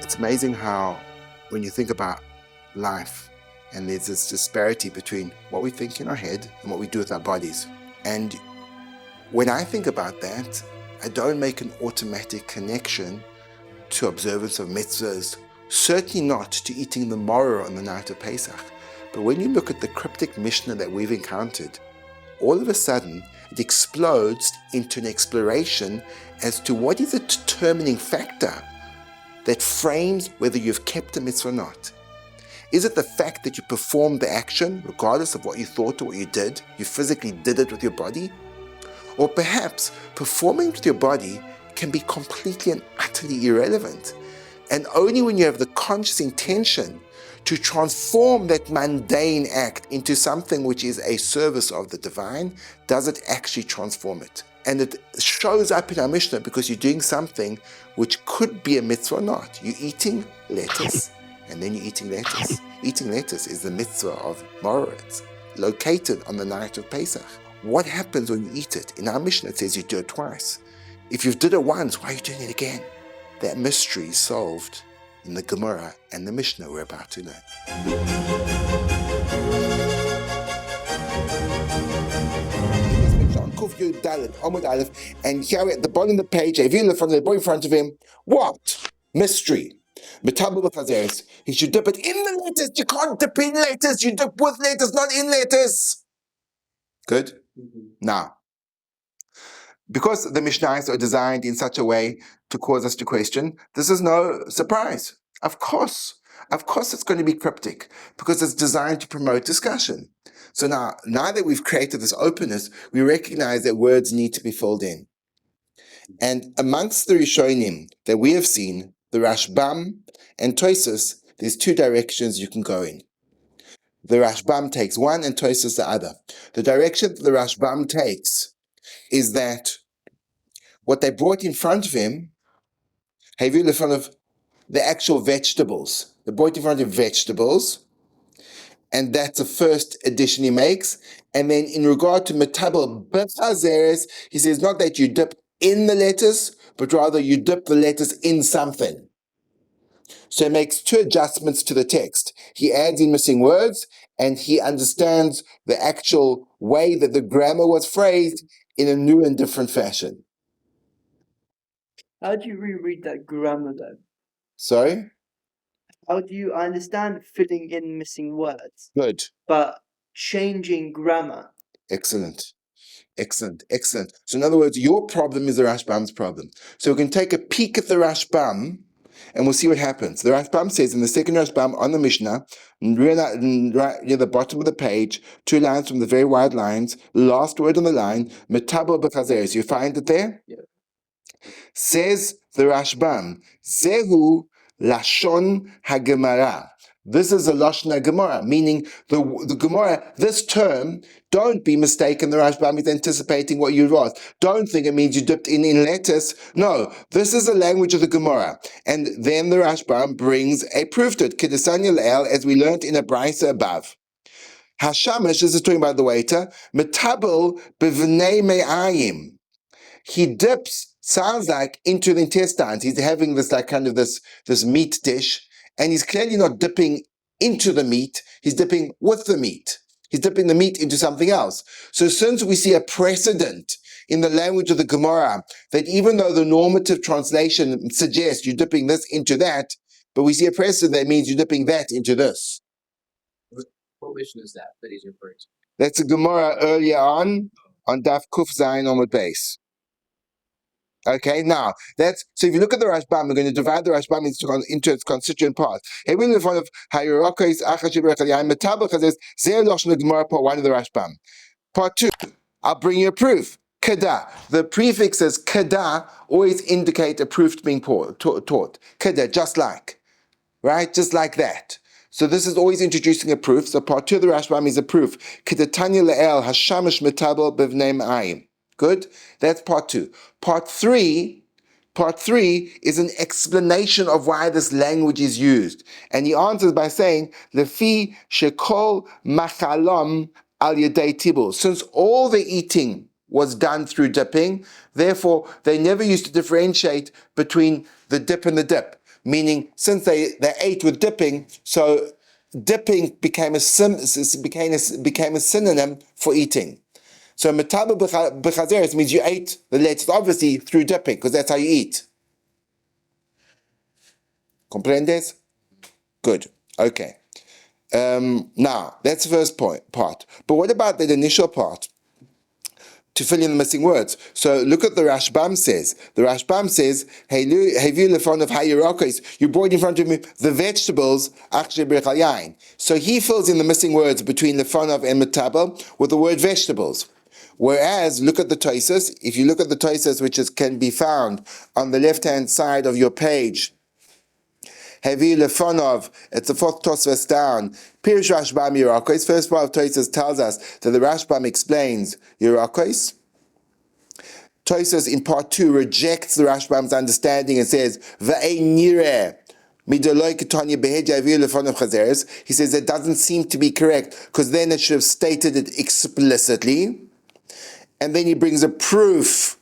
It's amazing how, when you think about life, and there's this disparity between what we think in our head and what we do with our bodies. And when I think about that, I don't make an automatic connection to observance of mitzvahs, certainly not to eating the Maror on the night of Pesach. But when you look at the cryptic Mishnah that we've encountered, all of a sudden it explodes into an exploration as to what is the determining factor that frames whether you've kept a mitzvah or not. Is it the fact that you performed the action, regardless of what you thought or what you did? You physically did it with your body? Or perhaps performing with your body can be completely and utterly irrelevant. And only when you have the conscious intention to transform that mundane act into something which is a service of the divine, does it actually transform it. And it shows up in our Mishnah because you're doing something which could be a mitzvah or not. You're eating lettuce, and then you're eating lettuce. Eating lettuce is the mitzvah of Maror. It's located on the night of Pesach. What happens when you eat it? In our Mishnah, it says you do it twice. If you've did it once, why are you doing it again? That mystery is solved in the Gemara and the Mishnah we're about to learn. And here at the bottom of the page, from the boy in front of him, what? Mystery. He should dip it in the lettuce. You can't dip in lettuce. You dip with lettuce, not in lettuce. Good? Now, because the Mishnahs are designed in such a way to cause us to question, this is no surprise. Of course it's going to be cryptic because it's designed to promote discussion. So now that we've created this openness, we recognize that words need to be filled in. And amongst the Rishonim that we have seen, the Rashbam and Tosfos, there's two directions you can go in. The Rashbam takes one and Tosfos the other. The direction that the Rashbam takes is that what they brought in front of him, in front of the actual vegetables. They brought in front of vegetables, and that's the first addition he makes. And then in regard to metabel bechazeres, he says not that you dip in the lettuce, but rather you dip the lettuce in something. So he makes two adjustments to the text. He adds in missing words, and he understands the actual way that the grammar was phrased in a new and different fashion. How do you reread that grammar though? Sorry? I understand filling in missing words. Good. But changing grammar. Excellent. So in other words, your problem is the Rashbam's problem. So we can take a peek at the Rashbam and we'll see what happens. The Rashbam says in the second Rashbam on the Mishnah, right near the bottom of the page, 2 lines from the very wide lines, last word on the line, metabel bechazeres. You find it there? Yeah. Says the Rashbam, Zehu Lashon HaGemara. This is a Lashon HaGemara, meaning the Gemara, this term, don't be mistaken, the Rashbam is anticipating what you've asked. Don't think it means you dipped in lettuce. No, this is the language of the Gemara. And then the Rashbam brings a proof to it, Kedesanya Le'el, as we learned in a brisa above. Hashamash, this is talking about the waiter, Metabel B'vnei Me'ayim. He dips, sounds like, into the intestines. He's having this this meat dish, and he's clearly not dipping into the meat. He's dipping with the meat. He's dipping the meat into something else. So since we see a precedent in the language of the Gemara that even though the normative translation suggests you're dipping this into that, but we see a precedent that means you're dipping that into this. What Mishnah is that he's referring to? That's a Gemara earlier on Daf Kuf Zayin Omud Beis. Okay, now, so if you look at the Rashbam, we're going to divide the Rashbam into its constituent parts. Here we're in front of Hayurokos Achashibrekadiyam Metabel Zer Loshon Gemara part 1 of the Rashbam. Part 2, I'll bring you a proof. Kada. The prefixes kada always indicate a proof being taught. Kada, just like. Right? Just like that. So this is always introducing a proof. So part 2 of the Rashbam is a proof. Kedatanya le'el hashamish metabel b'vnei ma'ayim. Good? That's part 2. Part 3 is an explanation of why this language is used. And he answers by saying, Lefi shekol machalom al yedei tibul. Since all the eating was done through dipping, therefore they never used to differentiate between the dip and the dip. meaning since they ate with dipping, so dipping became a synonym for eating. So metabel b'chazeres means you ate the lettuce, obviously through dipping, because that's how you eat. Comprendes? Good. Okay. Now, that's the first part. But what about that initial part? To fill in the missing words. So look at the Rashbam says. The Rashbam says, you brought in front of me the vegetables, so he fills in the missing words between lefonov and metabel with the word vegetables. Whereas, look at the Tosas. If you look at the Tosas, which can be found on the left-hand side of your page, Hevi lefonov, it's the fourth Tosfos down. Pirish Rashbam Yerakos. First part of Tosfos tells us that the Rashbam explains Yerakos. Tosfos in part 2 rejects the Rashbam's understanding and says V'ein nireh. He says it doesn't seem to be correct because then it should have stated it explicitly. And then he brings a proof.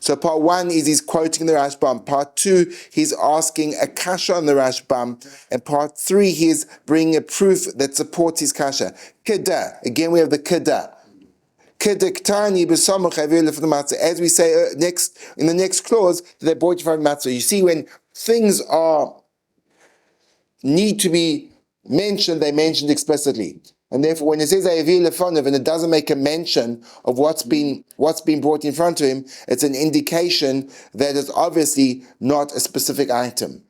So part 1 is he's quoting the Rashbam. Part 2, he's asking a kasha on the Rashbam. And part 3, he's bringing a proof that supports his kasha. Keda. Again, we have the keda. As we say in the next clause, they brought you from matzah. You see, when things need to be mentioned, they mentioned explicitly. And therefore, when it says Ayavir Lefonov and it doesn't make a mention of what's been brought in front of him, it's an indication that it's obviously not a specific item.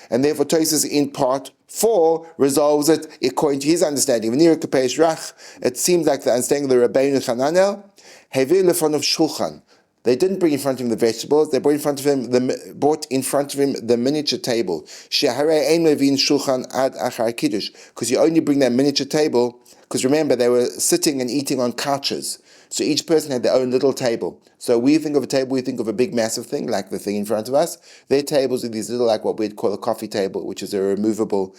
And therefore, Tosfos in part 4 resolves it according to his understanding. It seems like the understanding of the Rabbeinu Chananel, Ayavir Lefonov Shulchan. They didn't bring in front of him the vegetables. They brought in front of him the miniature table. Because you only bring that miniature table. Because remember, they were sitting and eating on couches. So each person had their own little table. So we think of a table, we think of a big massive thing, like the thing in front of us. Their tables are these little, like what we'd call a coffee table, which is a removable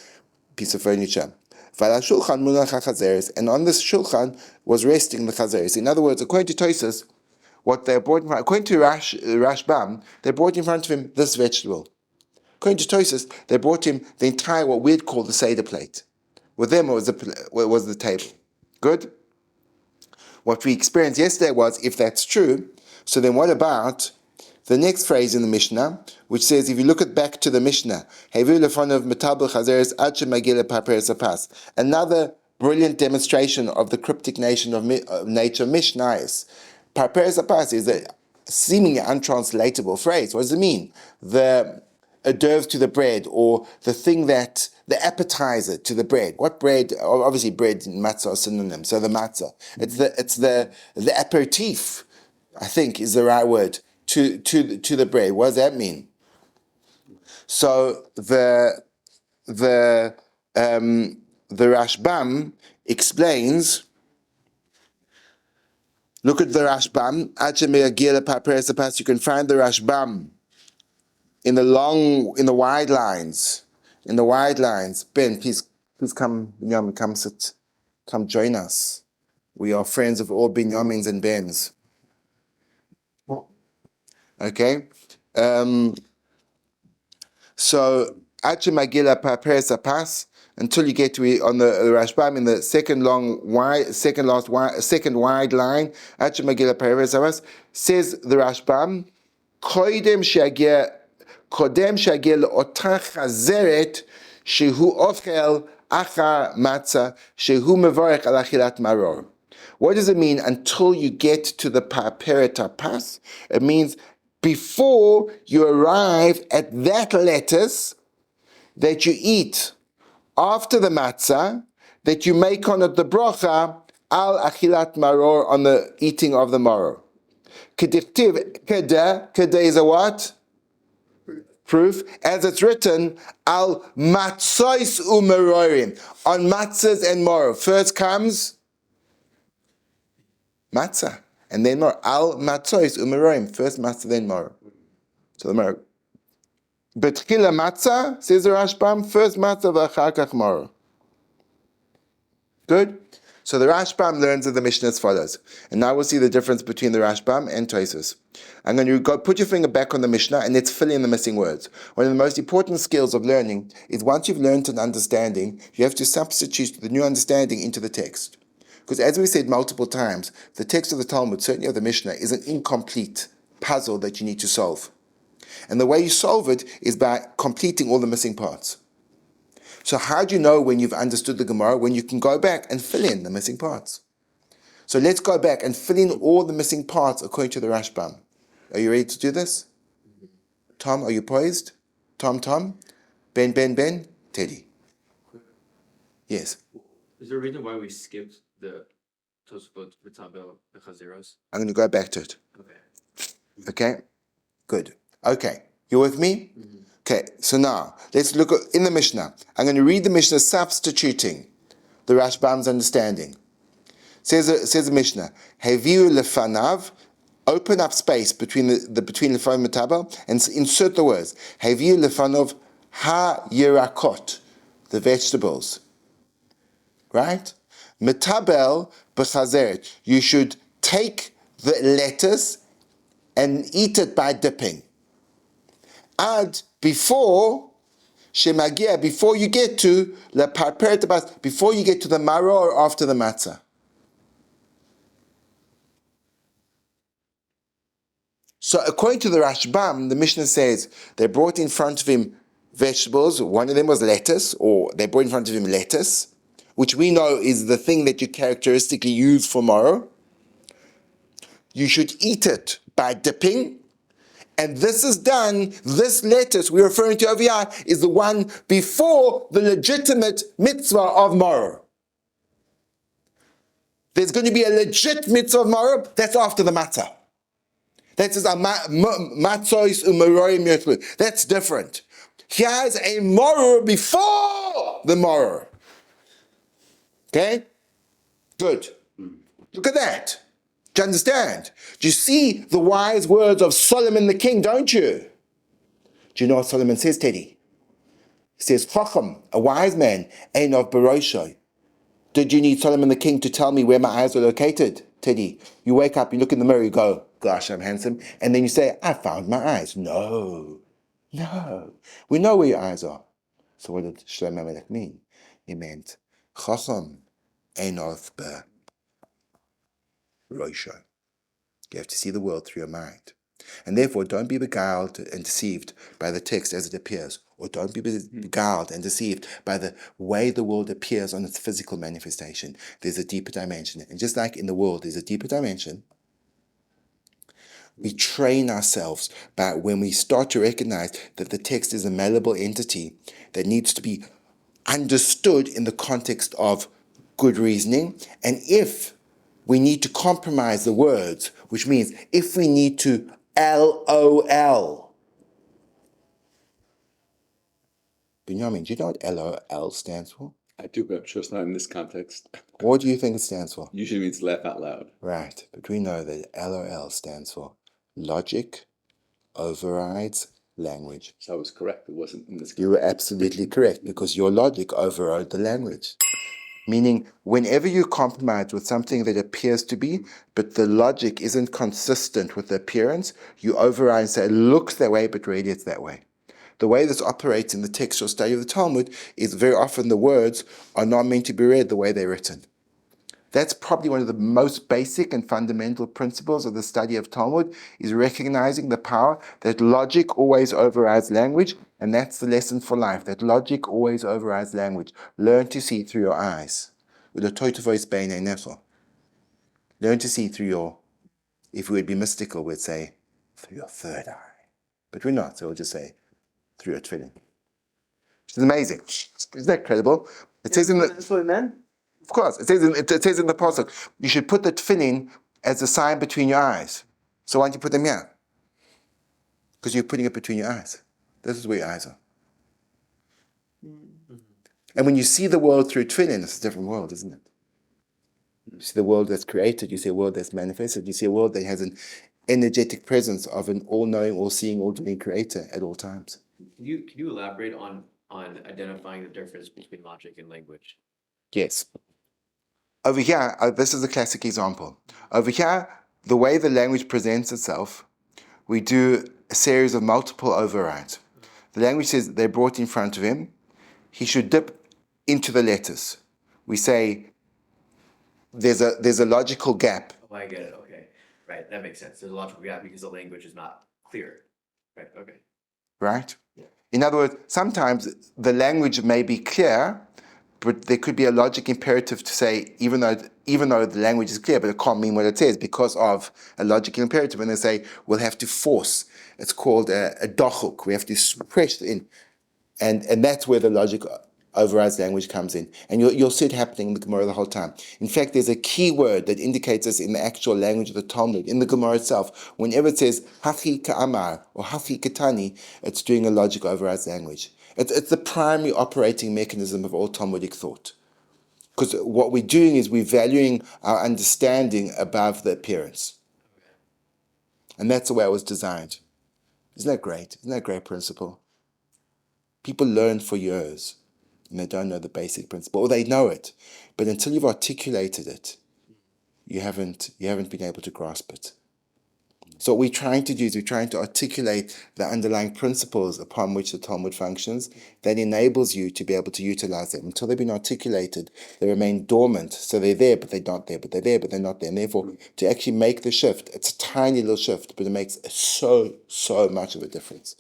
piece of furniture. And on this shulchan was resting the chazeres. In other words, according to Tosfos, what they brought in front, according to Rashbam, they brought in front of him this vegetable. According to Tosfos, they brought him the entire, what we'd call the Seder plate. With them, it was the table. Good? What we experienced yesterday was, if that's true, so then what about the next phrase in the Mishnah, which says, if you look back to the Mishnah, another brilliant demonstration of the cryptic nature of Mishnayos. Parperes apas is a seemingly untranslatable phrase. What does it mean? The hors d'oeuvre to the bread, or the thing that, the appetizer to the bread. What bread? Obviously bread and matzah are synonyms, so the matzah. It's the aperitif, I think is the right word, to the bread. What does that mean? So the Rashbam explains. Look at the Rashbam. You can find the Rashbam in the wide lines. In the wide lines. Ben, please come, Binyamin, come sit. Come join us. We are friends of all Binyamins and Bens. Okay? So, Magila Paperes Apas, until you get to on the Rashbam in the second wide line, Magila Paperes Apas, says the Rashbam, Kodem Shagil Otach Hazeret, Shehu Ochel Achar Matzah, Shehu Mevarech Al Achilat Maror. What does it mean until you get to the Paperet Apas? It means before you arrive at that lettuce that you eat after the matzah, that you make on it the bracha al achilat maror, on the eating of the maror. Kedichtiv keda is a what? Proof. As it's written, al matzos umarorim, on matzahs and maror. First comes matzah, and then maror. Al matzos umarorim. First matzah, then maror. So the maror. Betchila matzah, says the Rashbam, first matzah v'achar kach maror. Good? So the Rashbam learns of the Mishnah as follows. And now we'll see the difference between the Rashbam and Tosfos. I'm going to go put your finger back on the Mishnah and let's fill in the missing words. One of the most important skills of learning is once you've learned an understanding, you have to substitute the new understanding into the text. Because as we said multiple times, the text of the Talmud, certainly of the Mishnah, is an incomplete puzzle that you need to solve. And the way you solve it is by completing all the missing parts. So how do you know when you've understood the Gemara? When you can go back and fill in the missing parts. So let's go back and fill in all the missing parts according to the Rashbam. Are you ready to do this? Tom, are you poised? Tom, Ben, Teddy. Yes. Is there a reason why we skipped the Tosfot, Mitzvah, and Chazeros? I'm going to go back to it. Okay. Okay? Good. Okay. You with me? Mm-hmm. Okay, so now, let's look in the Mishnah. I'm going to read the Mishnah substituting the Rashbam's understanding. Says the Mishnah, Heviu lefanav, open up space between between lefanav and metabel, and insert the words, Heviu lefanav ha-yirakot, the vegetables. Right? Metabel b'chazeret, you should take the lettuce and eat it by dipping. Add before shemagia, before you get to the parperet, before you get to the maror or after the matzah. So according to the Rashbam, the Mishnah says they brought in front of him vegetables. One of them was lettuce, or they brought in front of him lettuce, which we know is the thing that you characteristically use for maror. You should eat it by dipping. And this is done, this lettuce we're referring to over here is the one before the legitimate mitzvah of Maror. There's going to be a legit mitzvah of Maror, that's after the matzah. That is a matzos umaroim yotlu. That's different. Here's a Maror before the Maror. Okay? Good. Look at that. Do you understand? Do you see the wise words of Solomon the king, don't you? Do you know what Solomon says, Teddy? He says, Chacham, a wise man, ein of Barosho. Did you need Solomon the king to tell me where my eyes are located, Teddy? You wake up, you look in the mirror, you go, gosh, I'm handsome. And then you say, I found my eyes. No. We know where your eyes are. So what did Shlomo Melech mean? He meant, Chacham, ein of Barosho. You have to see the world through your mind. And therefore, don't be beguiled and deceived by the text as it appears, or don't be beguiled and deceived by the way the world appears on its physical manifestation. There's a deeper dimension. And just like in the world, there's a deeper dimension. We train ourselves by when we start to recognize that the text is a malleable entity that needs to be understood in the context of good reasoning. And if we need to compromise the words, which means if we need to LOL. Benjamin, do you know what LOL stands for? I do, but I'm sure it's not in this context. What do you think it stands for? Usually means laugh out loud. Right, but we know that LOL stands for logic overrides language. So I was correct. It wasn't in this context. You were absolutely correct, because your logic overrode the language. Meaning, whenever you compromise with something that appears to be, but the logic isn't consistent with the appearance, you override and say, it looks that way, but really it's that way. The way this operates in the textual study of the Talmud is very often the words are not meant to be read the way they're written. That's probably one of the most basic and fundamental principles of the study of Talmud, is recognizing the power that logic always overrides language, and that's the lesson for life, that logic always overrides language. Learn to see through your eyes. Learn to see through your, if we would be mystical, we'd say, through your third eye. But we're not, so we'll just say, through your tefillin. Which is amazing. Isn't that credible? It says in the... That's what it meant? Of course, it says in the pasuk, you should put the tefillin as a sign between your eyes. So why don't you put them here? Because you're putting it between your eyes. This is where your eyes are. Mm-hmm. And when you see the world through tefillin, it's a different world, isn't it? You see the world that's created, you see a world that's manifested, you see a world that has an energetic presence of an all-knowing, all-seeing, all-doing creator at all times. Can you elaborate on identifying the difference between logic and language? Yes. Over here, this is a classic example. Over here, the way the language presents itself, we do a series of multiple overrides. The language says they're brought in front of him. He should dip into the letters. We say there's a logical gap. Oh, I get it. Okay. Right. That makes sense. There's a logical gap because the language is not clear. Right. Okay. Right? In other words, sometimes the language may be clear, but there could be a logic imperative to say, even though the language is clear, but it can't mean what it says because of a logical imperative. And they say, we'll have to force. It's called a dochuk. We have to press in. And that's where the logic overrides language comes in. And you'll see it happening in the Gemara the whole time. In fact, there's a key word that indicates this in the actual language of the Talmud, in the Gemara itself. Whenever it says hachi ka'amar or hachi katani, it's doing a logic overrides language. It's the primary operating mechanism of all Talmudic thought. Because what we're doing is we're valuing our understanding above the appearance. And that's the way it was designed. Isn't that great? Isn't that a great principle? People learn for years and they don't know the basic principle, or they know it, but until you've articulated it, you haven't been able to grasp it. So what we're trying to do is we're trying to articulate the underlying principles upon which the Talmud functions that enables you to be able to utilize them. Until they've been articulated, they remain dormant. So they're there, but they're not there, but they're there, but they're not there. And therefore, to actually make the shift, it's a tiny little shift, but it makes so much of a difference.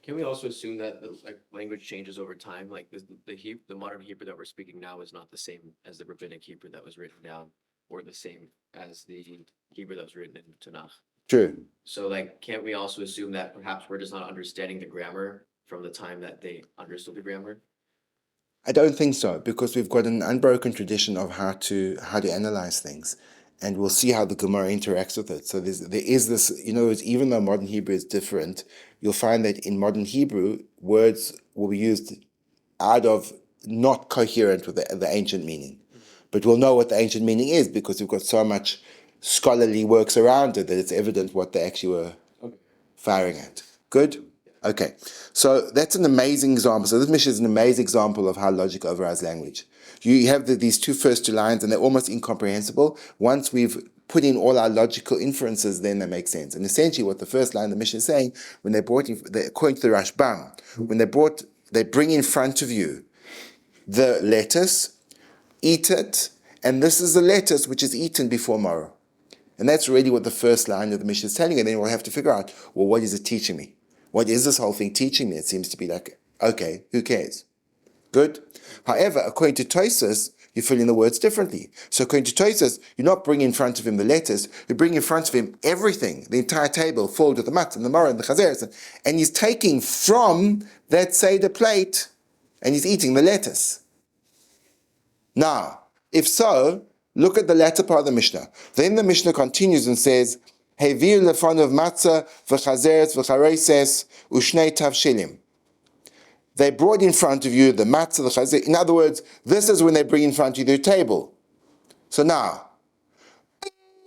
Can we also assume that the language changes over time? Like the modern Hebrew that we're speaking now is not the same as the rabbinic Hebrew that was written down, or the same as the Hebrew that was written in Tanakh. True. So can't we also assume that perhaps we're just not understanding the grammar from the time that they understood the grammar? I don't think so, because we've got an unbroken tradition of how to analyze things, and we'll see how the Gemara interacts with it. So there is this, even though modern Hebrew is different, you'll find that in modern Hebrew, words will be used out of not coherent with the ancient meaning. But we'll know what the ancient meaning is because we've got so much scholarly works around it that it's evident what they actually were firing at. Good? Okay. So that's an amazing example. So this mission is an amazing example of how logic overrides language. You have these two first two lines and they're almost incomprehensible. Once we've put in all our logical inferences, then they make sense. And essentially what the first line of the mission is saying, when according to the Rashbam, when they bring in front of you the lettuce, eat it, and this is the lettuce which is eaten before Maror. And that's really what the first line of the mission is telling you. And then we'll have to figure out, well, what is it teaching me? What is this whole thing teaching me? It seems to be like, okay, who cares? Good. However, according to Tosfos, you fill in the words differently. So according to Tosfos, you're not bringing in front of him the lettuce, you bring in front of him everything, the entire table filled with the matzah and the maror and the chazeres, and he's taking from that Seder plate and he's eating the lettuce. Now, if so, look at the latter part of the Mishnah. Then the Mishnah continues and says, Heviu lefanov matzah v'chazeres v'chareses ushnei tavshilim. They brought in front of you the matzah, the chazer. In other words, this is when they bring in front of you their table. So now,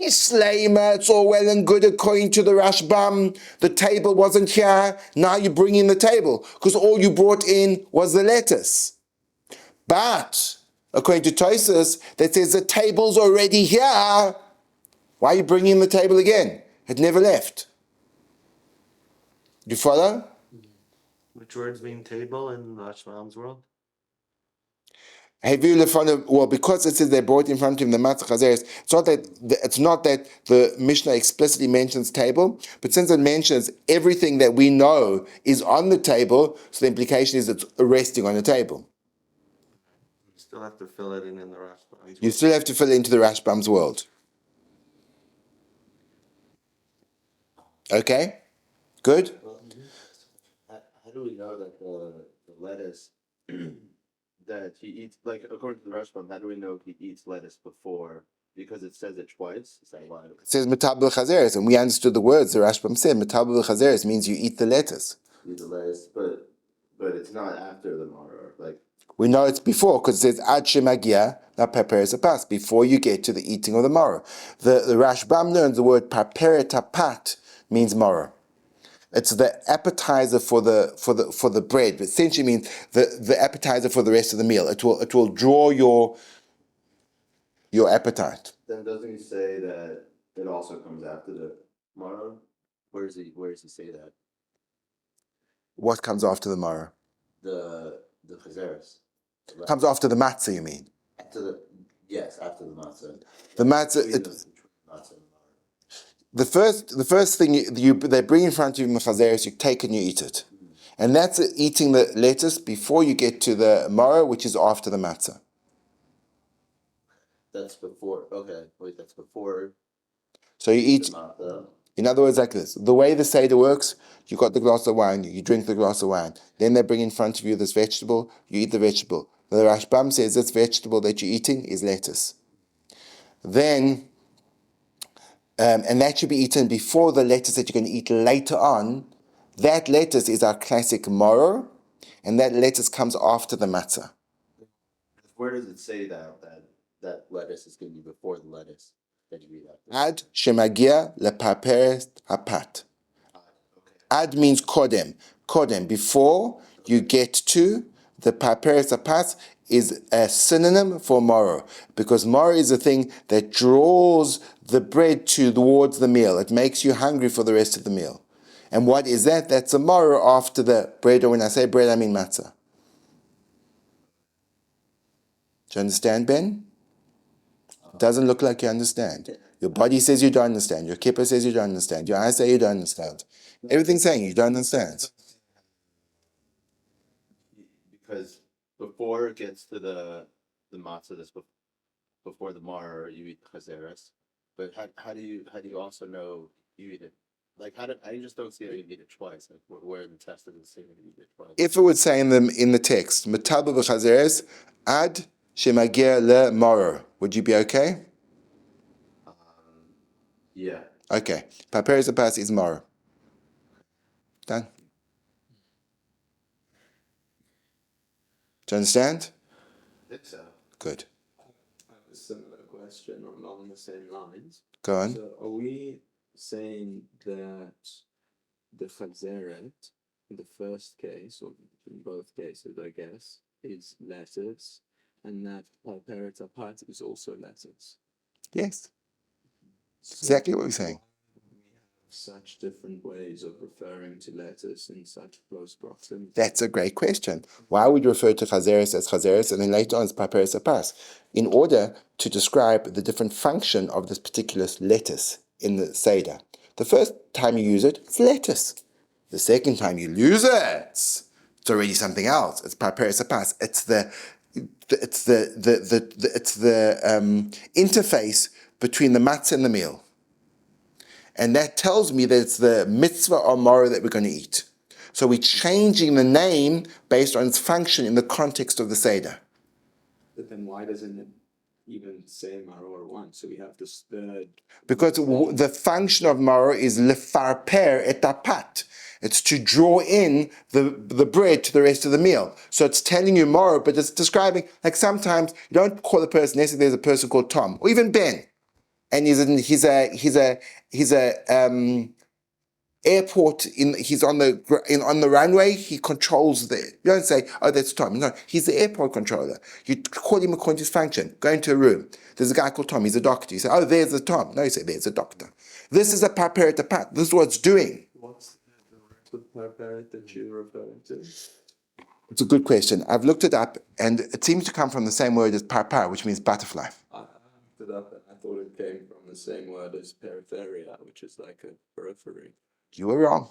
Slayma, it's all well and good according to the Rashbam. The table wasn't here. Now you bring in the table because all you brought in was the lettuce. But according to Tosfos, that says the table's already here. Why are you bringing in the table again? It never left. Do you follow? Which words mean table in Rashbam's world? Well, because it says they brought in front of him the matzah chazeres, it's not that the Mishnah explicitly mentions table, but since it mentions everything that we know is on the table, so the implication is it's resting on the table. You still have to fill it in the Rashbam's You still have to fill it into the Rashbam's world. Okay? Good? How do we know that the lettuce that he eats, according to the Rashbam, how do we know he eats lettuce before? Because it says it twice. Is that why? It says metabel chazeres, and we understood the words the Rashbam said. Metabel chazeres means you eat the lettuce. Eat the lettuce, but it's not after the maror. We know it's before because it says ad shemagia la paperes apas, before you get to the eating of the maror. The Rashbam learns the word paperet apat means maror. It's the appetizer for the bread, but essentially means the appetizer for the rest of the meal. It will draw your your appetite. Then doesn't he say that it also comes after the Maror? Where does he say that? What comes after the Maror? The Chazeres. Comes after the matzah, you mean? After the after the matzah. The matzah, Between the matzah and the Maror. the first thing they bring in front of you mechazeres, you take and you eat it. And that's eating the lettuce before you get to the Maror, which is after the matzah. That's before. Okay, wait, that's before So you the eat, matzah. in other words, like this. The way the Seder works, you got the glass of wine, you drink the glass of wine. Then they bring in front of you this vegetable, you eat the vegetable. The Rashbam says this vegetable that you're eating is lettuce. Then, and that should be eaten before the lettuce that you're going to eat later on. That lettuce is our classic Maror, and that lettuce comes after the matzah. Where does it say that lettuce is going to be before the lettuce that you eat after? Ad shemagia lepaperes hapat. Ad means kodem. Kodem, before you get to the paperes hapat, is a synonym for maror, because maror is a thing that draws the bread towards the meal. It makes you hungry for the rest of the meal. And what is that? That's a maror after the bread, or when I say bread, I mean matzah. Do you understand, Ben? Doesn't look like you understand. Your body says you don't understand. Your kippah says you don't understand. Your eyes say you don't understand. Everything's saying you don't understand. Because before it gets to the matzah, that's before the Maror, you eat Chazeres. But how do you also know you eat it? Like I just don't see how you eat it twice. Like where in the test does it say that you eat it twice? If it would say in the text, "Metabel b'chazeres ad shemagia le maror," would you be okay? Yeah. Okay. Paperes apas is maror. Done. Do you understand? I think so. Good. I have a similar question along the same lines. Go on. So are we saying that the chazeret, in the first case, or in both cases, I guess, is lettuce, and that piperet apat is also lettuce? Yes. So Exactly what we're saying. such different ways of referring to lettuce in such close proximity. That's a great question. Why would you refer to chazeres as chazeres and then later on as paperes apas? In order to describe the different function of this particular lettuce in the Seder. The first time you use it, it's lettuce. The second time you use it, it's already something else. It's paperes apas. It's the interface between the matzah and the meal. And that tells me that it's the mitzvah or maror that we're going to eat. So we're changing the name based on its function in the context of the Seder. But then why doesn't it even say Maror once? So we have this third. Because the function of maror is lefarper et apat. It's to draw in the bread to the rest of the meal. So it's telling you maror, but it's describing, like sometimes you don't call a person, necessarily there's a person called Tom, or even Ben. And he's a airport he's on the runway. He controls the. You don't say, "Oh, that's Tom." No, he's the airport controller. You call him according to his function. Go into a room. There's a guy called Tom. He's a doctor. You say, "Oh, there's a Tom." No, you say, "There's a doctor." This is a paper at the pat. This is what it's doing. What's the piperet that you're referring to? It's a good question. I've looked it up, and it seems to come from the same word as parpar, which means butterfly. I looked it up and I thought it came from the same word as peripheria, which is like a periphery. You were wrong.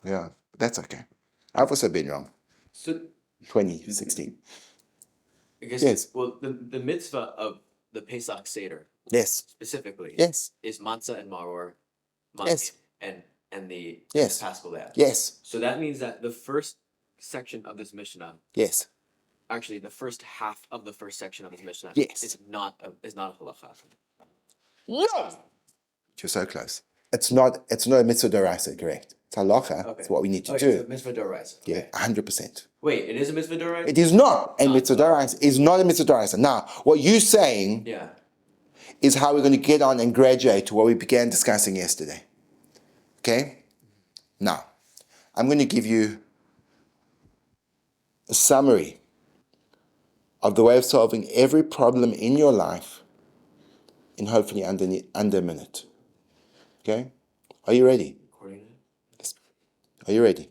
Yeah, that's okay. I've also been wrong. So 2016. I guess Yes. well the mitzvah of the Pesach Seder Yes. specifically Yes. is matzah and maror, Yes. and the Yes. Paschal lamb. Yes. So that means that the first section of this Mishnah, Yes. actually the first half of the first section of this Mishnah, Yes. is not a halacha. Yes. You're so close. It's not a mitzvah d'oraisa, correct? It's halacha. Okay. It's what we need to Okay, do. so mitzvah d'oraisa. Yeah, 100%. Wait, it is a mitzvah d'oraisa? It is not a mitzvah d'oraisa. It's not a mitzvah d'oraisa. Now, what you're saying Yeah. is how we're going to get on and graduate to what we began discussing yesterday. Okay? Now, I'm going to give you a summary of the way of solving every problem in your life in hopefully under a minute. Okay? Are you ready? Yes. Are you ready?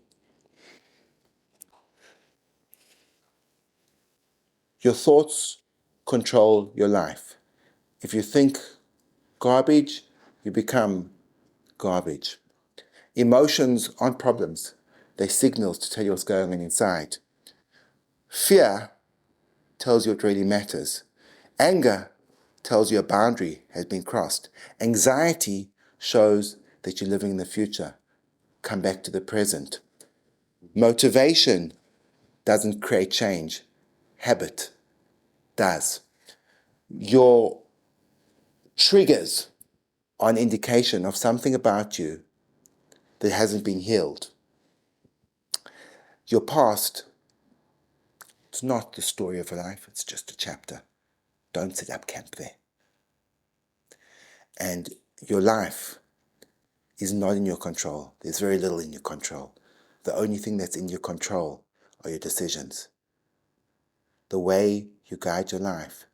Your thoughts control your life. If you think garbage, you become garbage. Emotions aren't problems. They're signals to tell you what's going on inside. Fear tells you what really matters. Anger tells you a boundary has been crossed. Anxiety shows that you're living in the future. Come back to the present. Motivation doesn't create change. Habit does. Your triggers are an indication of something about you that hasn't been healed. Your past, it's not the story of your life, it's just a chapter. Don't set up camp there. And your life is not in your control. There's very little in your control. The only thing that's in your control are your decisions. The way you guide your life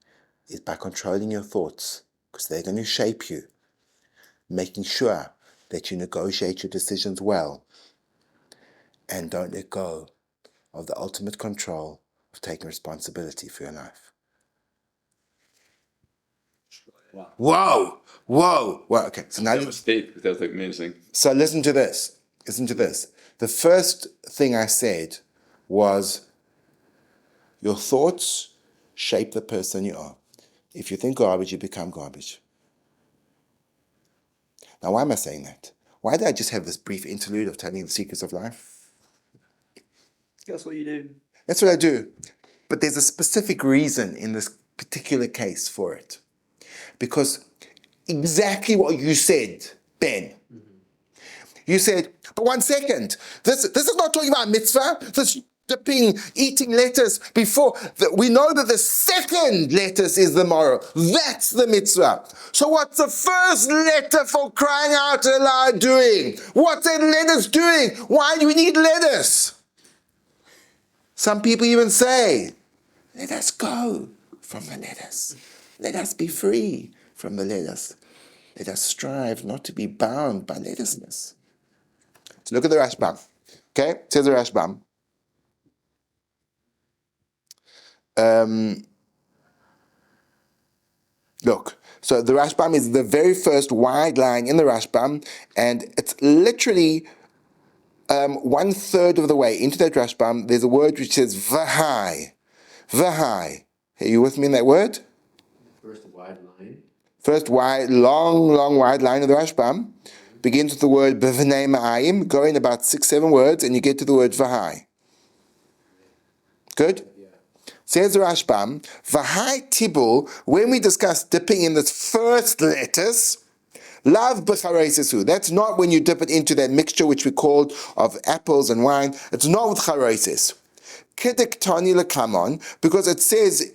is by controlling your thoughts, because they're going to shape you, making sure that you negotiate your decisions well, and don't let go of the ultimate control of taking responsibility for your life. Wow. Whoa! Okay, so now... That was deep, but that was like amazing. So listen to this. Listen to this. The first thing I said was, your thoughts shape the person you are. If you think garbage, you become garbage. Now, why am I saying that? Why did I just have this brief interlude of telling you the secrets of life? That's what you do. That's what I do. But there's a specific reason in this particular case for it. Because exactly what you said, Ben. You said, but 1 second, this is not talking about mitzvah, this dipping, eating lettuce before. We know that the second lettuce is the Maror. That's the mitzvah. So what's the first letter, for crying out aloud, doing? What's that lettuce doing? Why do we need lettuce? Some people even say, let us go from the lettuce. Let us be free from the lettuce. Let us strive not to be bound by lettuceness. So look at the Rashbam. Okay, it says the Rashbam. Look, so the Rashbam is the very first wide line in the Rashbam, and it's literally 1/3 of the way into that Rashbam. There's a word which says v'hai. V'hai. Are you with me in that word? First wide line. First wide, long wide line of the Rashbam begins with the word b'vnei ma'ayim, going about 6-7 words, and you get to the word v'hai. Good? Says the Rashbam, v'hai tibul, when we discuss dipping in this first lettuce, lav b'chareisesu. That's not when you dip it into that mixture which we called of apples and wine. It's not with chareises. Kidek tani lekamon, because it says,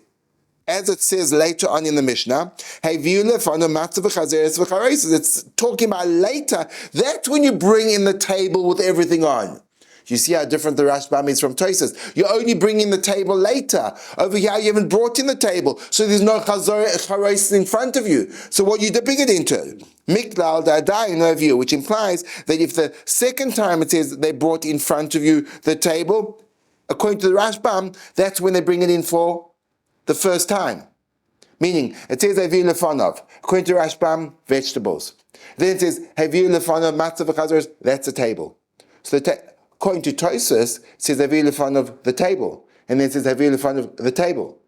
as it says later on in the Mishnah, it's talking about later. That's when you bring in the table with everything on. You see how different the Rashbam is from Tosas. You're only bringing the table later. Over here, you haven't brought in the table, so there's no chareises in front of you. So what are you dipping it into? Miklal da'adai in our view, which implies that if the second time it says they brought in front of you the table, according to the Rashbam, that's when they bring it in for the first time. Meaning, it says Haviu lefanov. According to Rashbam, vegetables. Then it says Haviu lefanov matzah v'chazaros. That's a table. So according to Tosas, it says Haviu lefanov the table. And then it says Haviu lefanov the table.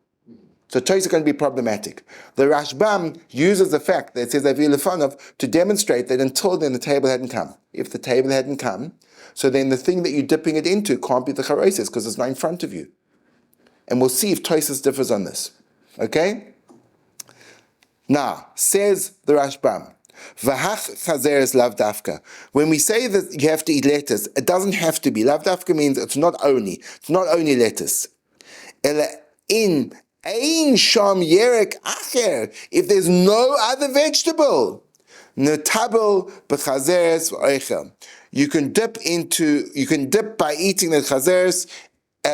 So Tosas is going to be problematic. The Rashbam uses the fact that it says Haviu lefanov to demonstrate that until then the table hadn't come. If the table hadn't come, so then the thing that you're dipping it into can't be the chareises because it's not in front of you. And we'll see if Tosas differs on this. Okay? Now, says the Rashbam, V'hach chazeres lav dafka. When we say that you have to eat lettuce, it doesn't have to be. Lav dafka means it's not only lettuce. Ela in ein sham yerek acher. If there's no other vegetable, netabel b'chazeres v'oichel. You can dip by eating the chazeres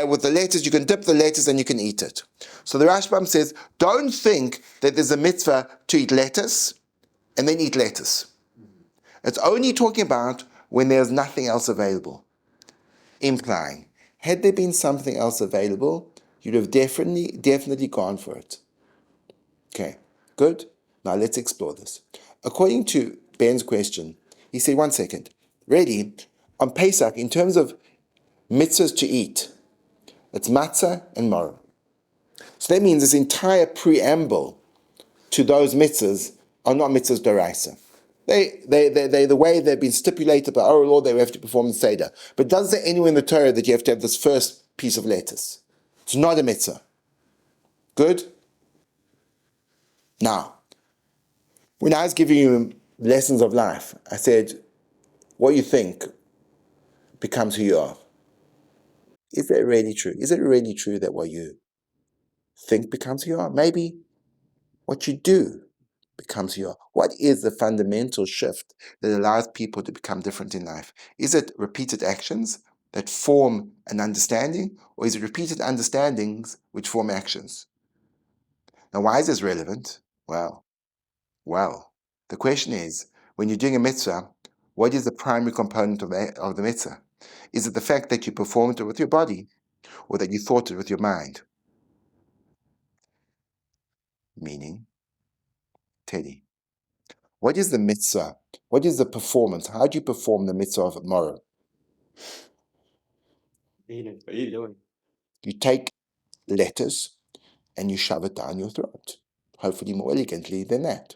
with the lettuce, you can dip the lettuce and you can eat it. So the Rashbam says, don't think that there's a mitzvah to eat lettuce and then eat lettuce. It's only talking about when there's nothing else available. Implying, had there been something else available, you'd have definitely gone for it. Okay, good. Now let's explore this. According to Ben's question, he said, 1 second. Ready? On Pesach, in terms of mitzvahs to eat, it's matzah and maror. So that means this entire preamble to those mitzvahs are not mitzvahs d'oraisa. They the way they've been stipulated by oral law, they have to perform the Seder. But does there anywhere in the Torah that you have to have this first piece of lettuce? It's not a mitzvah. Good? Now, when I was giving you lessons of life, I said, what you think becomes who you are. Is that really true? Is it really true that what you think becomes who you are? Maybe what you do becomes who you are. What is the fundamental shift that allows people to become different in life? Is it repeated actions that form an understanding, or is it repeated understandings which form actions? Now, why is this relevant? Well, the question is, when you're doing a mitzvah, what is the primary component of the mitzvah? Is it the fact that you performed it with your body, or that you thought it with your mind? Meaning, Teddy, what is the mitzvah? What is the performance? How do you perform the mitzvah of Maror? What are you doing? You take lettuce and you shove it down your throat. Hopefully more elegantly than that,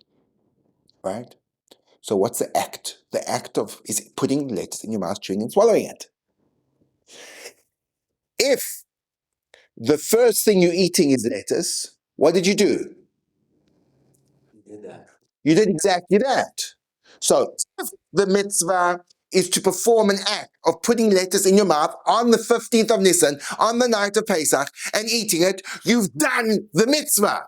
right? So what's the act? The act of is putting lettuce in your mouth, chewing and swallowing it. If the first thing you're eating is lettuce, what did you do? Did that. You did exactly that. So if the mitzvah is to perform an act of putting lettuce in your mouth on the 15th of Nisan, on the night of Pesach, and eating it, you've done the mitzvah.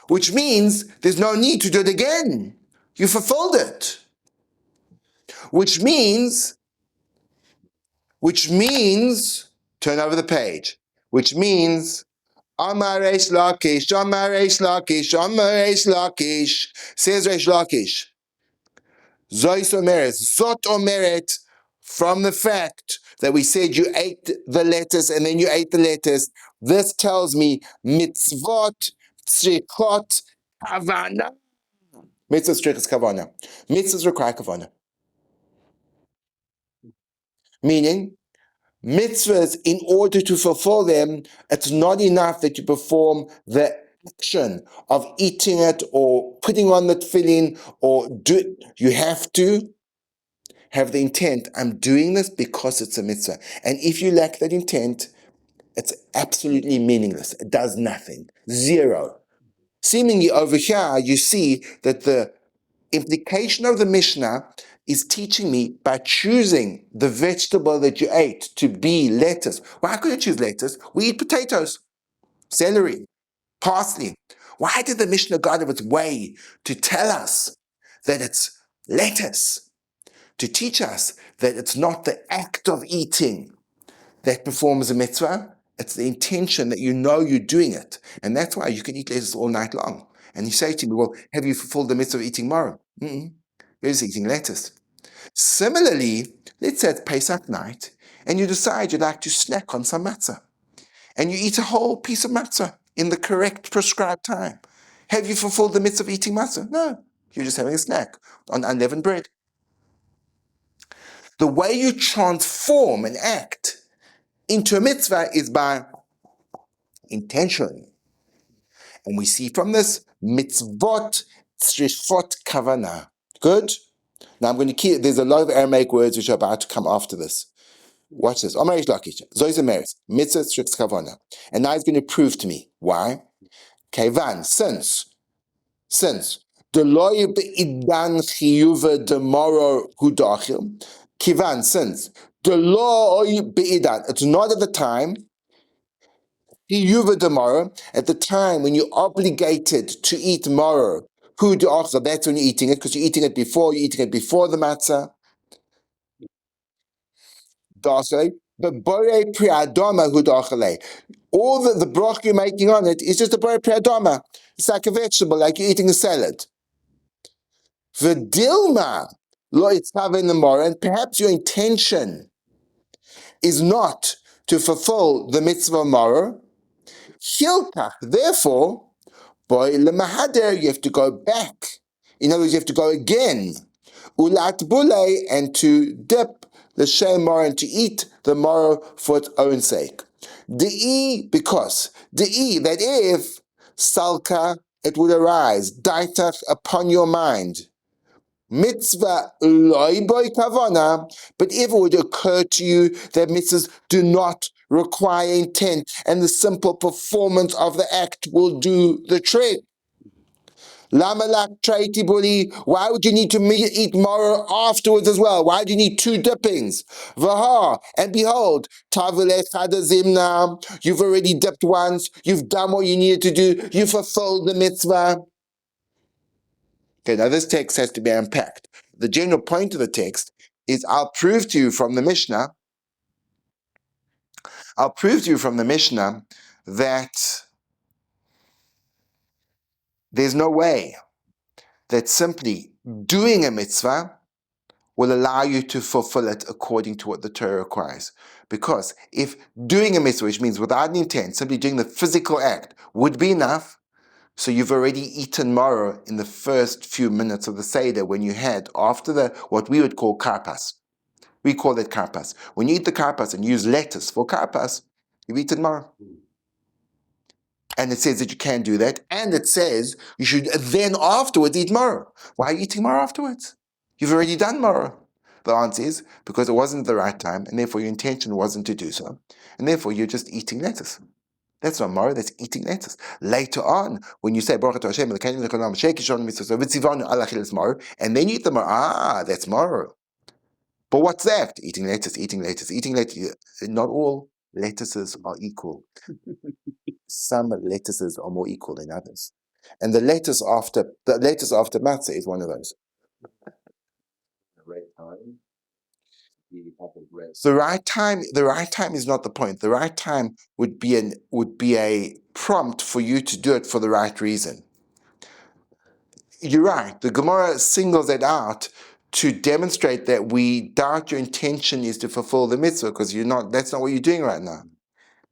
Which means there's no need to do it again. You fulfilled it. Which means, turn over the page, which means, Amar Reish Lakish, Amar Reish Lakish, Amar Reish Lakish, says Reish Lakish, Zois Omeret, Zot Omeret, from the fact that we said you ate the lettuce and then you ate the lettuce, this tells me Mitzvot, Tzrikot, Kavana. Mitzvot, Tzrikot, Kavana. Mitzvahs require Kavana. Meaning, mitzvahs, in order to fulfill them, it's not enough that you perform the action of eating it or putting on the tefillin or do. You have to have the intent. I'm doing this because it's a mitzvah. And if you lack that intent, it's absolutely meaningless. It does nothing. Zero. Seemingly over here, you see that the implication of the Mishnah is teaching me by choosing the vegetable that you ate to be lettuce. Why could I choose lettuce? We eat potatoes, celery, parsley. Why did the Mishnah go out of its way to tell us that it's lettuce? To teach us that it's not the act of eating that performs a mitzvah, it's the intention that you know you're doing it. And that's why you can eat lettuce all night long. And you say to me, well, have you fulfilled the mitzvah of eating maror? You're just eating lettuce. Similarly, let's say it's Pesach night, and you decide you'd like to snack on some matzah. And you eat a whole piece of matzah in the correct prescribed time. Have you fulfilled the mitzvah of eating matzah? No. You're just having a snack on unleavened bread. The way you transform an act into a mitzvah is by intentionally. And we see from this, mitzvot, tzrifot, kavana. Good? Now I'm going to keep, there's a lot of Aramaic words which are about to come after this. Watch this. Amar Reish Lakish, Zois Omeres, mitzvah, tzrifot, kavana. And now he's going to prove to me. Why? Kevan, since, Deloy be'idan chiyuva de Maror hudachil, Kivan, since, Deloy be'idan, it's not at the time, chiyuva de Maror, at the time when you're obligated to eat Maror, hudachil, that's when you're eating it, because you're eating it before the matzah, dasei, But bore priadoma hudachale. All the broth you're making on it is just a bore priadoma. It's like a vegetable, like you're eating a salad. V'dilma lo itzave in the morning, and perhaps your intention is not to fulfill the mitzvah maror. Hiltach, therefore, boy lemahader, you have to go back. In other words, you have to go again. Ulat bule, and to dip the shem maror and to eat the maror for its own sake. Because that if salka, it would arise, daitach, upon your mind. Mitzvah loy boy kavana, but if it would occur to you that mitzvahs do not require intent and the simple performance of the act will do the trick. Lama lak traiti buri, why would you need to eat maror afterwards as well? Why do you need two dippings? Vaha, and behold, tavile chadazimna, you've already dipped once, you've done what you needed to do, you fulfilled the mitzvah. Okay, now this text has to be unpacked. The general point of the text is I'll prove to you from the Mishnah that there's no way that simply doing a mitzvah will allow you to fulfill it according to what the Torah requires. Because if doing a mitzvah, which means without an intent, simply doing the physical act would be enough, so you've already eaten maror in the first few minutes of the Seder when you had, after the what we would call karpas. We call it karpas. When you eat the karpas and use lettuce for karpas, you've eaten maror. And it says that you can do that, and it says you should then afterwards eat maror. Why are you eating maror afterwards? You've already done maror. The answer is because it wasn't the right time, and therefore your intention wasn't to do so, and therefore you're just eating lettuce. That's not maror, that's eating lettuce. Later on, when you say Baruch Hashem, and then you eat the maror, that's maror. But what's that? Eating lettuce, eating lettuce, eating lettuce. Not all lettuces are equal. Some lettuces are more equal than others. And the lettuce after matzah is one of those. The right time is not the point. The right time would be a prompt for you to do it for the right reason. You're right. The Gemara singles it out to demonstrate that we doubt your intention is to fulfill the mitzvah because that's not what you're doing right now.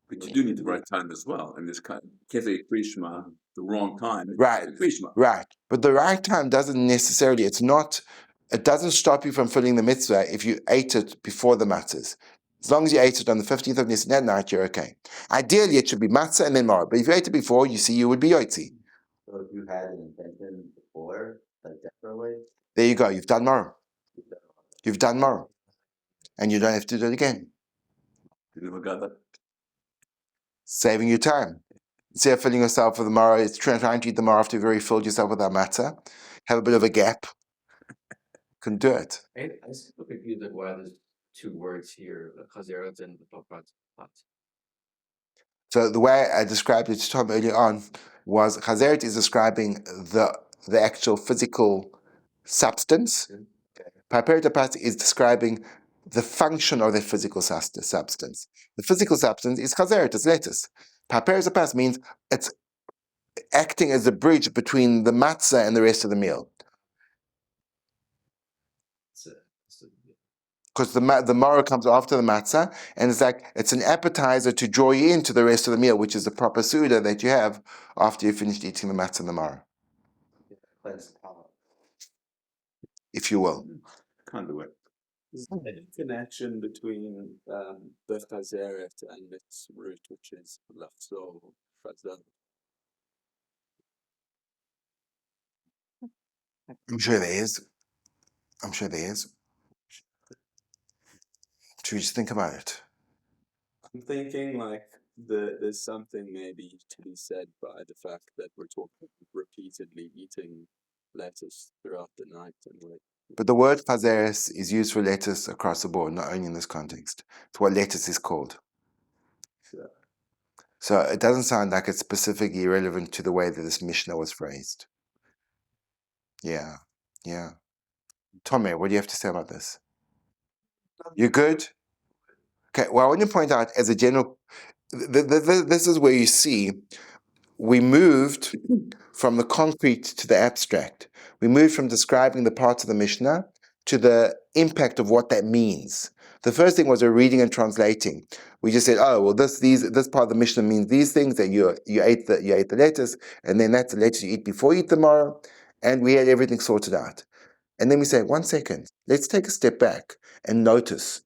But you do need the right time as well. In this kind, you can't say Krishma the wrong time. Right. Right. But the right time doesn't necessarily, it doesn't stop you from filling the mitzvah if you ate it before the matzahs. As long as you ate it on the 15th of Nisan that night, you're okay. Ideally, it should be matzah and then maror. But if you ate it before, you would be yotzi. So if you had an intention before, like differently. There you go. You've done maror. You've done maror. And you don't have to do it again. You never got that. Saving you time. Instead of filling yourself with the maror, it's trying to eat the maror after you've already filled yourself with that matzah. Have a bit of a gap. Can do it. I still confused like why there's two words here, chazerot and papat. So the way I described it to Tom earlier on was chazeret is describing the actual physical substance. Paperitapat is describing the function of that physical substance. The physical substance is chazeret, it's lettuce. Paperitapat means it's acting as a bridge between the matzah and the rest of the meal. Because the maror comes after the matzah, and it's an appetizer to draw you into the rest of the meal, which is the proper suda that you have after you've finished eating the matzah and the maror. If you will. Conduit. Is there any connection between the chazeret and its root, which is lafzor, chazal? I'm sure there is. Should we just think about it? I'm thinking like there's something maybe to be said by the fact that we're talking repeatedly eating lettuce throughout the night and like. But the word chazeres is used for lettuce across the board, not only in this context. It's what lettuce is called. Yeah. So it doesn't sound like it's specifically relevant to the way that this Mishnah was phrased. Yeah. Tommy, what do you have to say about this? You good? Okay, well, I want to point out as a general, this is where you see we moved from the concrete to the abstract. We moved from describing the parts of the Mishnah to the impact of what that means. The first thing was a reading and translating. We just said, oh, well, this part of the Mishnah means these things, that you ate the lettuce, and then that's the lettuce you eat before you eat the maror, and we had everything sorted out. And then we say, 1 second, let's take a step back and notice.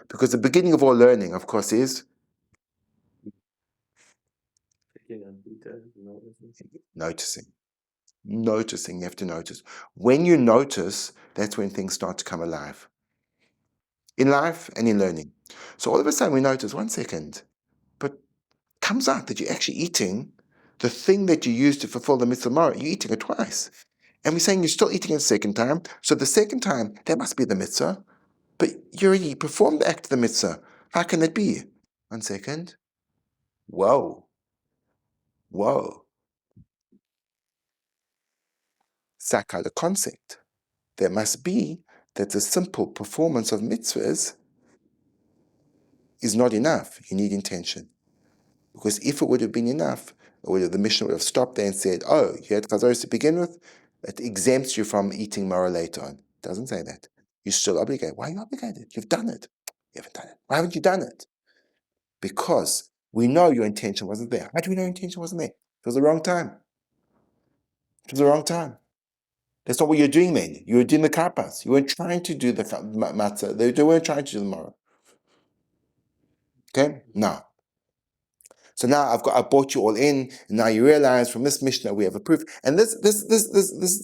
Because the beginning of all learning, of course, is noticing. Noticing, you have to notice. When you notice, that's when things start to come alive. In life and in learning. So all of a sudden we notice, 1 second, but comes out that you're actually eating the thing that you used to fulfill the mitzvah Maror, you're eating it twice. And we're saying you're still eating it a second time. So the second time, that must be the mitzvah. But you already performed the act of the mitzvah. How can that be? 1 second. Whoa. Saka, the concept. There must be that the simple performance of mitzvahs is not enough. You need intention. Because if it would have been enough, the Mishnah would have stopped there and said, oh, you had chazaros to begin with, it exempts you from eating maror later on. It doesn't say that. You're still obligated. Why are you obligated? You've done it. You haven't done it. Why haven't you done it? Because we know your intention wasn't there. How do we know your intention wasn't there? It was the wrong time. It was the wrong time. That's not what you're doing then. You were doing the karpas. You weren't trying to do the matzah. They weren't trying to do the maror. Okay? Now. So now I brought you all in, and now you realize from this Mishnah we have a proof. And this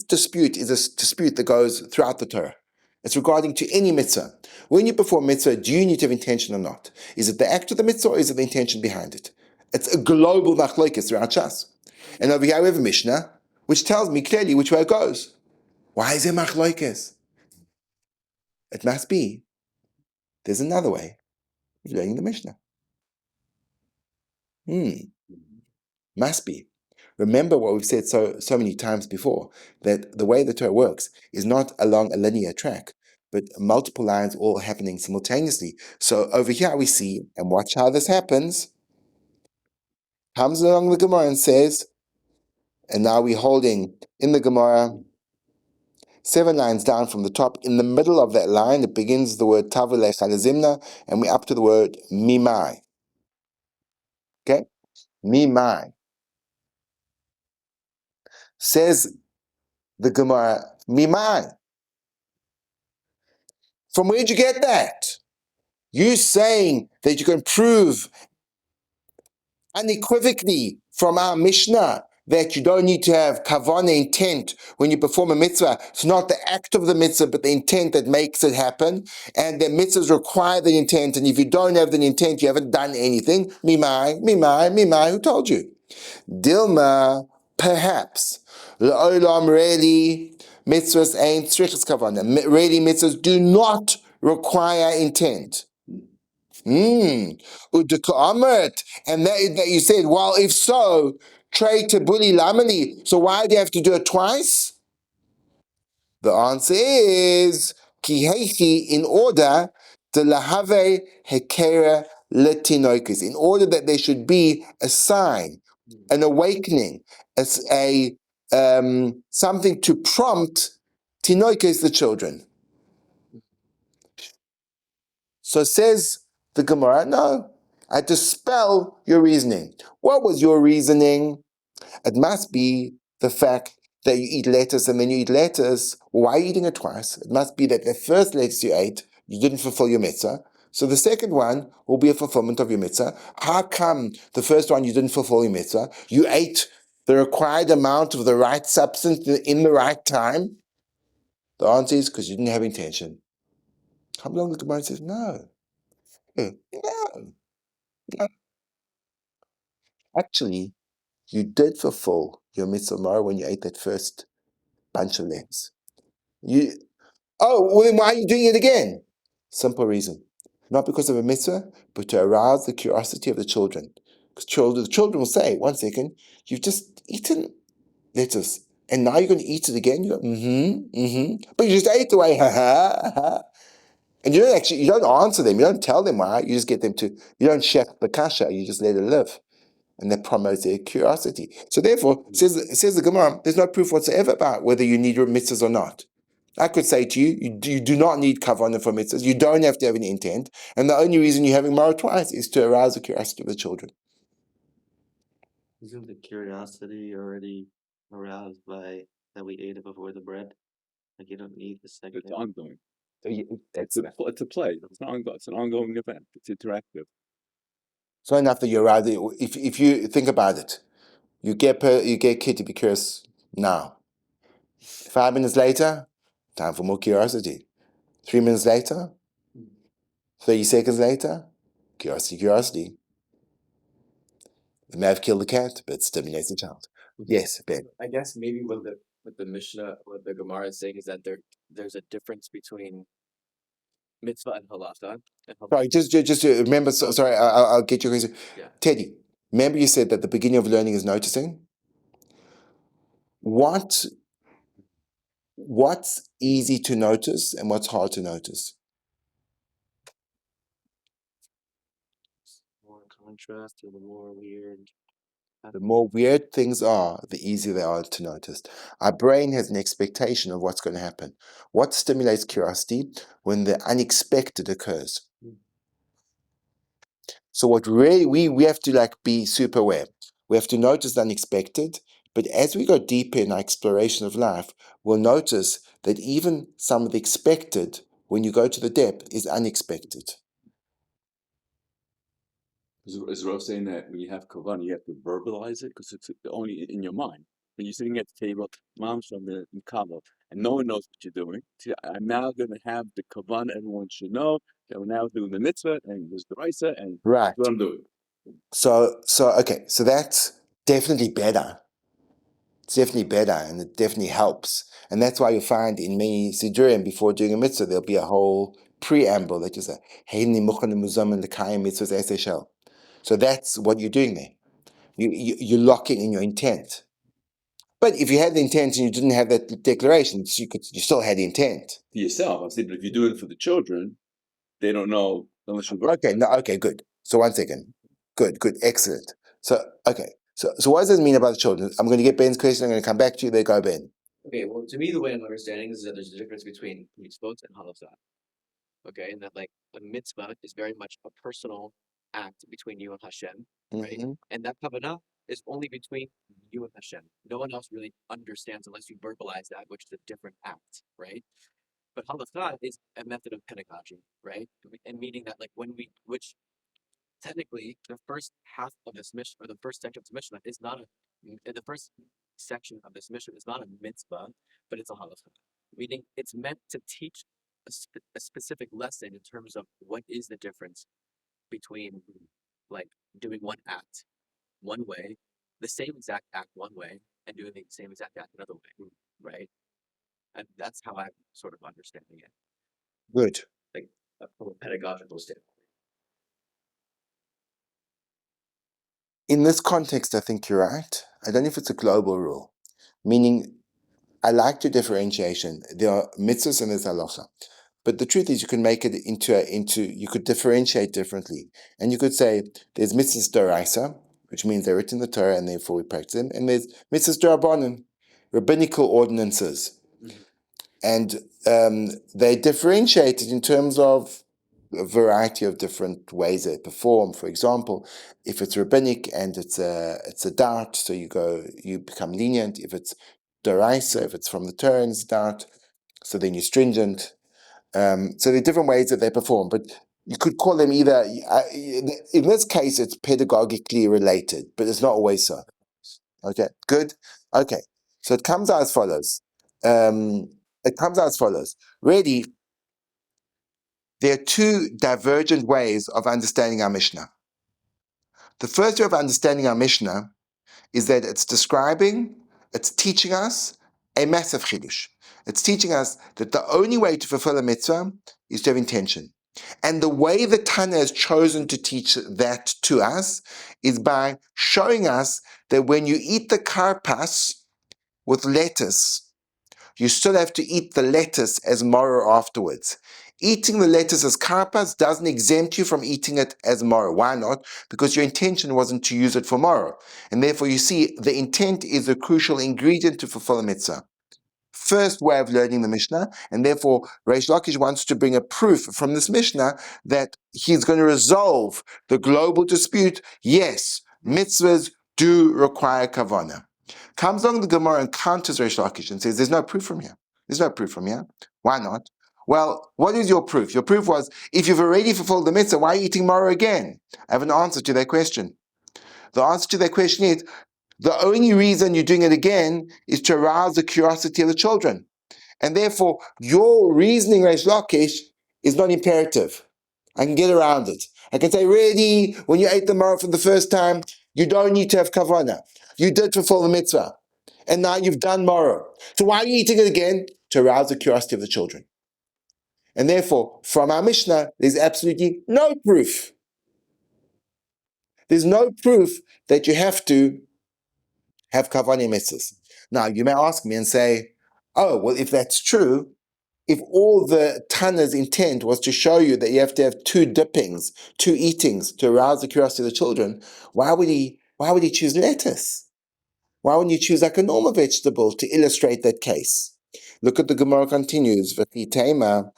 dispute is a dispute that goes throughout the Torah. It's regarding to any mitzvah. When you perform mitzvah, do you need to have intention or not? Is it the act of the mitzvah or is it the intention behind it? It's a global machlokes throughout Shas. And over here we have a Mishnah which tells me clearly which way it goes. Why is there machlokes? It must be there's another way of learning the Mishnah. Must be. Remember what we've said so many times before, that the way the Torah works is not along a linear track, but multiple lines all happening simultaneously. So over here we see, and watch how this happens, comes along the Gemara and says, and now we're holding in the Gemara 7 lines down from the top. In the middle of that line, it begins the word Tavule Chalazimna, and we're up to the word Mimai. Okay? Mimai. Says the Gemara, Mimai. From where'd you get that? You saying that you can prove unequivocally from our Mishnah that you don't need to have Kavana intent when you perform a mitzvah. It's not the act of the mitzvah, but the intent that makes it happen. And the mitzvahs require the intent. And if you don't have the intent, you haven't done anything. Mimai, who told you? Dilma, perhaps. L'olam, really, mitzvahs ain't strichas Kavana. Really, mitzvahs do not require intent. And that you said, well, if so, trade to bully lamali. So why do you have to do it twice? The answer is kihechi, in order to lahave hekera letinoikis, in order that there should be a sign, an awakening, as a something to prompt tinoikis, the children. So says the Gemara, no, I dispel your reasoning. What was your reasoning? It must be the fact that you eat lettuce and then you eat lettuce. Well, why are you eating it twice? It must be that the first lettuce you ate, you didn't fulfill your mitzvah. So the second one will be a fulfillment of your mitzvah. How come the first one you didn't fulfill your mitzvah? You ate the required amount of the right substance in the right time? The answer is because you didn't have intention. Come along, the Gemara says, no. No. Actually, you did fulfill your mitzvah Maror when you ate that first bunch of lettuce. Well, then why are you doing it again? Simple reason. Not because of a mitzvah, but to arouse the curiosity of the children. Because the children will say, 1 second, you've just eaten lettuce, and now you're going to eat it again? You go, but you just ate away, ha ha ha. And you don't answer them, you don't tell them why, you just get them to, you don't chef the kasha, you just let it live. And that promotes their curiosity. So therefore, says the Gemara, there's no proof whatsoever about whether you need mitzvahs or not. I could say to you, you do not need kavana for mitzvahs, you don't have to have any intent, and the only reason you're having Maror twice is to arouse the curiosity of the children. Isn't the curiosity already aroused by that we ate it before the bread? Like you don't need the second. It's ongoing. So It's a play. It's an ongoing event. It's interactive. So enough that you're aroused. If you think about it, you get kid to be curious now. 5 minutes later, time for more curiosity. 3 minutes later, 30 seconds later, curiosity. It may have killed the cat, but it stimulates the child. Yes, Ben. I guess maybe what the Mishnah, what the Gemara is saying is that there's a difference between mitzvah and halacha. Sorry, just to remember. Sorry, I'll get your question. Yeah. Teddy, remember you said that the beginning of learning is noticing. What's easy to notice and what's hard to notice? More contrast or the more weird. The more weird things are, the easier they are to notice. Our brain has an expectation of what's going to happen. What stimulates curiosity? When the unexpected occurs. So what really we have to be super aware. We have to notice the unexpected, but as we go deeper in our exploration of life, we'll notice that even some of the expected, when you go to the depth, is unexpected. Is Rav saying that when you have Kavana, you have to verbalize it because it's only in your mind. When you're sitting at the table, Mom's from the Kava, and no one knows what you're doing. See, I'm now going to have the Kavana everyone should know that we're now doing the Mitzvah and there's the Raisa and Right. what I'm doing. So that's definitely better. It's definitely better, and it definitely helps. And that's why you find in many Sidurim, before doing a mitzvah, there'll be a whole preamble that just say, so that's what you're doing there. You're locking in your intent. But if you had the intent and you didn't have that declaration, you still had the intent. To yourself, I said, but if you do it for the children, they don't know unless you Okay, good. So 1 second. Good, excellent. So what does this mean about the children? I'm going to get Ben's question, I'm going to come back to you, there go Ben. Okay, well, to me, the way I'm understanding this is that there's a difference between mitzvot and halacha. Okay, and that a mitzvah is very much a personal act between you and Hashem, right? Mm-hmm. And that kavana is only between you and Hashem. No one else really understands unless you verbalize that, which is a different act, right? But halacha is a method of pedagogy, right? And meaning that which technically the first half of this mission, or the first section of this mission is not the first section of this mission is not a mitzvah, but it's a halacha. Meaning it's meant to teach a specific lesson in terms of what is the difference between doing one act one way, the same exact act one way, and doing the same exact act another way, right? And that's how I'm sort of understanding it. Good. From a pedagogical standpoint. In this context, I think you're right. I don't know if it's a global rule, meaning I like your differentiation. There are mitzvahs and there's halacha. But the truth is you can make it you could differentiate differently. And you could say there's mitzvahs d'oraisa, which means they're written in the Torah and therefore we practice them. And there's mitzvahs d'rabbanan, rabbinical ordinances. And they differentiated in terms of a variety of different ways they perform. For example, if it's rabbinic and it's a dart, so you become lenient. If it's d'oraisa, if it's from the Torah and it's dart, so then you're stringent. So there are different ways that they perform, but you could call them either. In this case, it's pedagogically related, but it's not always so. Okay, good. Okay, so it comes out as follows. Really, there are two divergent ways of understanding our Mishnah. The first way of understanding our Mishnah is that it's teaching us a massive chidush. It's teaching us that the only way to fulfill a mitzvah is to have intention. And the way the Tana has chosen to teach that to us is by showing us that when you eat the karpas with lettuce, you still have to eat the lettuce as maror afterwards. Eating the lettuce as karpas doesn't exempt you from eating it as maror. Why not? Because your intention wasn't to use it for maror. And therefore, you see, the intent is a crucial ingredient to fulfill a mitzvah. First way of learning the Mishnah, and therefore Reish Lakish wants to bring a proof from this Mishnah that he's going to resolve the global dispute. Yes, mitzvahs do require kavana. Comes along the Gemara and counters Reish Lakish and says, there's no proof from here. There's no proof from here. Why not? Well, what is your proof? Your proof was, if you've already fulfilled the mitzvah, why are you eating maror again? I have an answer to that question. The answer to that question is, the only reason you're doing it again is to arouse the curiosity of the children. And therefore, your reasoning, Reish Lakish, is not imperative. I can get around it. I can say, really, when you ate the maror for the first time, you don't need to have kavana. You did fulfill the mitzvah. And now you've done maror. So why are you eating it again? To arouse the curiosity of the children. And therefore, from our Mishnah, there's absolutely no proof. There's no proof that you have to have kavana mitzvahs. Now, you may ask me and say, oh, well, if that's true, if all the Tana's intent was to show you that you have to have two dippings, two eatings to arouse the curiosity of the children, why would he choose lettuce? Why wouldn't you choose like a normal vegetable to illustrate that case? Look at the Gemara continues, v'chitema,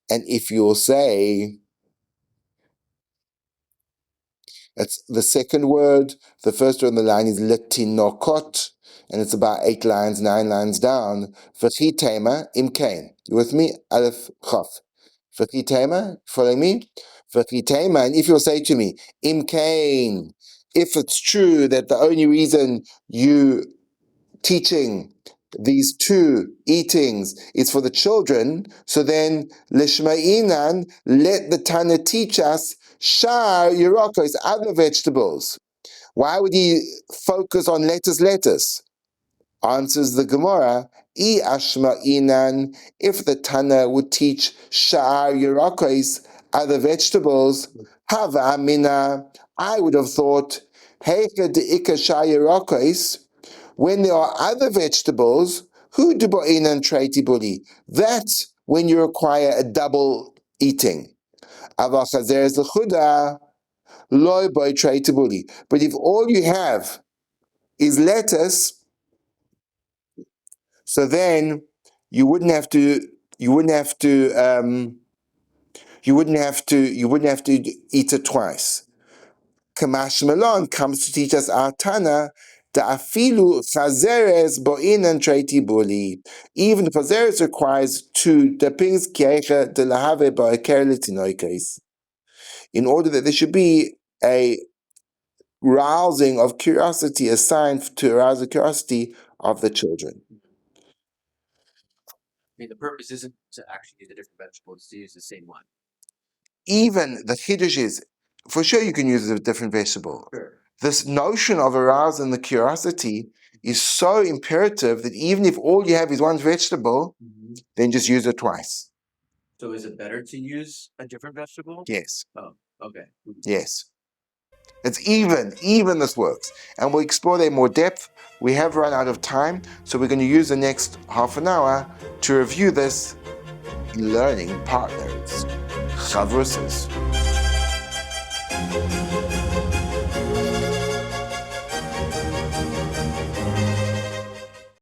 and if you'll say, that's the second word. The first word on the line is letinokot, and it's about 9 lines down. V'chitema imkain. You with me? Aleph chaf. V'chitema, following me? V'chitema, and if you'll say to me, imkain, if it's true that the only reason you teaching these two eatings is for the children, so then lishma'inan, let the Tana teach us shar yerokos, other vegetables. Why would he focus on lettuce? Answers the Gemara, I ashma'inan, if the Tana would teach shar yerokos, other vegetables, hava amina, I would have thought, heika de'ika shar yerokos, when there are other vegetables, who do bo'inan treiti buli? That's when you require a double eating. Aval chazeres l'chuda, loy boi treiti buli. But if all you have is lettuce, so then you wouldn't have to eat it twice. Kamash Malon comes to teach us our Tana, afilu chazeres bo'inan treiti buli. Even the chazeres requires two dippings kiecha de lahave ba'aker litinoikes, in order that there should be a rousing of curiosity, a sign to arouse the curiosity of the children. I mean, the purpose isn't to actually use a different vegetable; it's to use the same one. Even the chiddush is, for sure you can use a different vegetable. Sure. This notion of arousing the curiosity is so imperative that even if all you have is one vegetable, then just use it twice. So is it better to use a different vegetable? Yes. Oh, okay. Yes. It's even this works. And we'll explore that in more depth. We have run out of time, so we're going to use the next half an hour to review this in Learning Partners. Chavrusas.